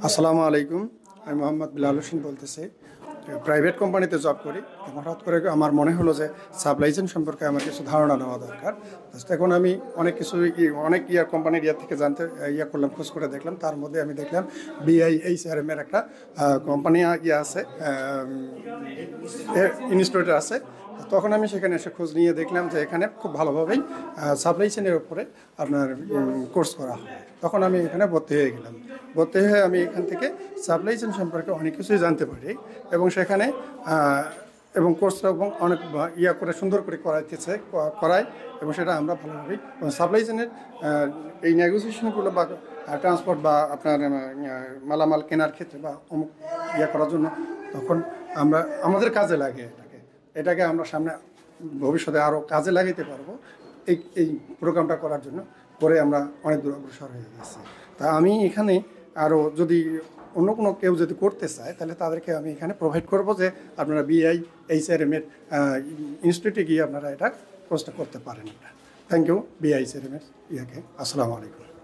আসসালামু আলাইকুম। আমি মোহাম্মদ বিলাল হোসেন বলতেছি। প্রাইভেট কোম্পানিতে জব করি। হঠাৎ করে আমার মনে হলো যে সাপ্লাই চেইন সম্পর্কে আমার কিছু ধারণা নেওয়া দরকার। জাস্ট এখন আমি অনেক কিছু অনেক কোম্পানির থেকে জানতে করলাম, খোঁজ করে দেখলাম। তার মধ্যে আমি দেখলাম BIHRM এর একটা কোম্পানি আছে, ইনস্টিটিউট আছে। তখন আমি সেখানে এসে খোঁজ নিয়ে দেখলাম যে এখানে খুব ভালোভাবেই সাপ্লাই চেইনের উপরে আপনার কোর্স করা হয়। তখন আমি এখানে ভর্তি হয়ে গেলাম। ভর্তি হয়ে আমি এখান থেকে সাপ্লাই চেইন সম্পর্কে অনেক কিছুই জানতে পারি এবং সেখানে এবং কোর্সটা এবং অনেক করে সুন্দর করে করায় এবং সেটা আমরা ভালোভাবেই সাপ্লাই চেইনের এই নেগোসিয়েশনগুলো বা ট্রান্সপোর্ট বা আপনার মালামাল কেনার ক্ষেত্রে বা অমুক করার জন্য তখন আমরা আমাদের কাজে লাগে এটাকে আমরা সামনে ভবিষ্যতে আরও কাজে লাগাইতে পারবো। এই প্রোগ্রামটা করার জন্য করে আমরা অনেক দূর অগ্রসর হয়ে গেছি। তা আমি এখানে আরও যদি অন্য কোনো কেউ যদি করতে চায় তাহলে তাদেরকে আমি এখানে প্রোভাইড করবো যে আপনারা BIHRM এর ইনস্টিটিউটে গিয়ে আপনারা এটা কোর্সটা করতে পারেন। থ্যাংক ইউ BIHRM এর আসসালামু আলাইকুম।